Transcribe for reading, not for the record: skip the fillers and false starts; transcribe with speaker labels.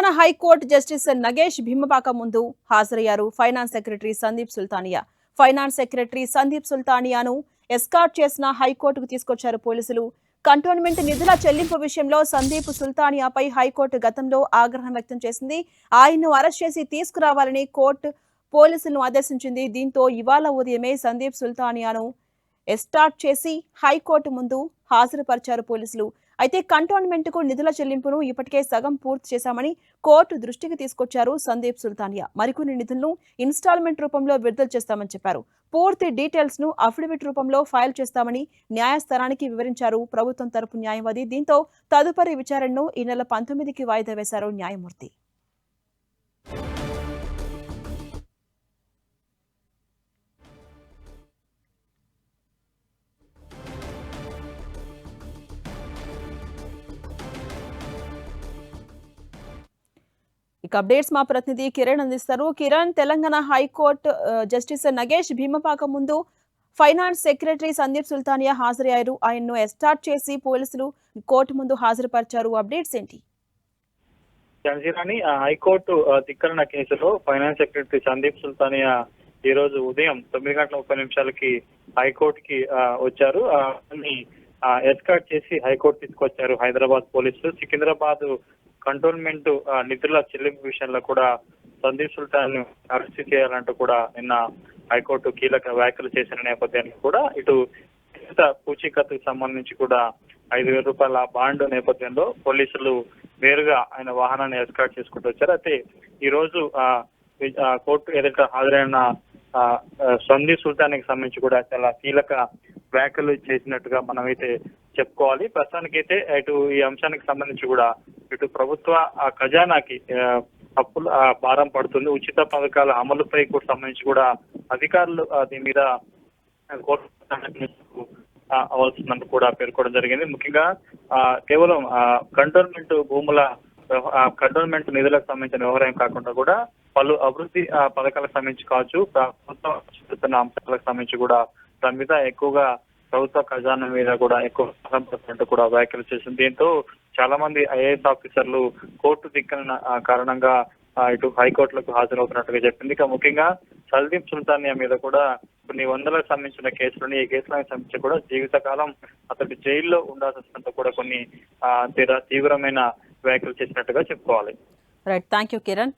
Speaker 1: Telangana high court justice Nagesh Bhimapaka ముందు హాజరయ్యారు finance secretary Sandeep Sultania. Finance secretary Sandeep సుల్తానియాను ఎస్కార్ట్ చేసిన హైకోర్టుకు తీసుకొచ్చారు పోలీసులు. కంటోన్మెంట్ నిధుల చెల్లింపు విషయంలో సందీప్ సుల్తానియాపై హైకోర్టు గతంలో ఆగ్రహం వ్యక్తం చేసింది. ఆయన్ను అరెస్ట్ చేసి తీసుకురావాలని కోర్టు పోలీసులను ఆదేశించింది. దీంతో ఇవాళ ఉదయమే సందీప్ సుల్తానియాను ఎస్టార్ట్ చేసి హైకోర్టు ముందు హాజరుపరిచారు పోలీసులు. అయితే కంటోన్మెంట్ కు నిధుల చెల్లింపును ఇప్పటికే సగం పూర్తి చేశామని కోర్టు దృష్టికి తీసుకొచ్చారు సందీప్ సుల్తానియా. మరికొన్ని నిధులను ఇన్స్టాల్మెంట్ రూపంలో విడుదల చేస్తామని చెప్పారు. పూర్తి డీటెయిల్స్ ను అఫిడవిట్ రూపంలో ఫైల్ చేస్తామని న్యాయస్థానానికి వివరించారు ప్రభుత్వం తరపు న్యాయవాది. దీంతో తదుపరి విచారణను ఈ నెల 19కి వాయిదా వేశారు న్యాయమూర్తి. ఇక అప్డేట్స్ మా ప్రతినిధి కిరణ్ అందిస్తారు. కిరణ్, తెలంగాణ హైకోర్టు జస్టిస్ నగేష్ భీమపాక ముందు ఫైనాన్స్ సెక్రటరీ సందీప్ సుల్తానియా హాజరయ్యారు. ఆయన్ను ఎస్టార్ట్ చేసి పోలీసులు కోర్టు ముందు హాజరుపరిచారు. అప్డేట్స్ ఏంటి?
Speaker 2: హైకోర్టు ధిక్కరణ కేసులో ఫైనాన్స్ సెక్రటరీ సందీప్ సుల్తానియా ఈ రోజు ఉదయం 9:30 హైకోర్టుకి వచ్చారు. ఎస్కార్ట్ చేసి హైకోర్టు తీసుకొచ్చారు హైదరాబాద్ పోలీసులు. సికింద్రాబాద్ కంటోన్మెంట్ నిధుల చెల్లింపు విషయంలో కూడా సందీప్ సుల్తాన్ అరెస్ట్ చేయాలంటూ కూడా నిన్న హైకోర్టు కీలక వ్యాఖ్యలు చేసిన నేపథ్యానికి కూడా ఇటు పూచీకత్తుకు సంబంధించి కూడా 5,000 రూపాయల బాండ్ నేపథ్యంలో పోలీసులు నేరుగా ఆయన వాహనాన్ని ఎస్కార్ట్ చేసుకుంటూ వచ్చారు. అయితే ఈ రోజు కోర్టు ఎదుట హాజరైన సందీప్ సుల్తాన్కి సంబంధించి కూడా చాలా కీలక వ్యాఖ్యలు చేసినట్టుగా మనమైతే చెప్పుకోవాలి. ప్రస్తుతానికైతే ఇటు ఈ అంశానికి సంబంధించి కూడా ఇటు ప్రభుత్వ ఖజానాకి అప్పుల భారం పడుతుంది. ఉచిత పథకాల అమలుపై కూడా సంబంధించి కూడా అధికారులు దీని మీద కోర్టు అవలసిందని కూడా పేర్కొనడం జరిగింది. ముఖ్యంగా కేవలం కంటోన్మెంట్ భూముల కంటోన్మెంట్ నిధులకు సంబంధించిన వ్యవహారం కాకుండా కూడా పలు అభివృద్ధి పథకాలకు సంబంధించి కావచ్చు, ప్రభుత్వం అంశాలకు సంబంధించి కూడా దాని మీద ఎక్కువగా ప్రభుత్వ ఖజానా మీద కూడా ఎక్కువ పడుతున్నట్టు కూడా వ్యాఖ్యలు చేసింది. దీంతో చాలా మంది ఐఏఎస్ ఆఫీసర్లు కోర్టు ధిక్కరణ కారణంగా ఇటు హైకోర్టులకు హాజరవుతున్నట్టుగా చెప్పింది. ఇక ముఖ్యంగా సందీప్ సుల్తానియా మీద కూడా కొన్ని వందలకు సంబంధించిన కేసులని, ఈ కేసులకు సంబంధించి కూడా జీవితకాలం అతడు జైల్లో ఉండాల్సి వస్తున్నట్టు కూడా కొన్ని తీవ్రమైన వ్యాఖ్యలు చేసినట్టుగా చెప్పుకోవాలి.
Speaker 1: Right, thank you Kiran.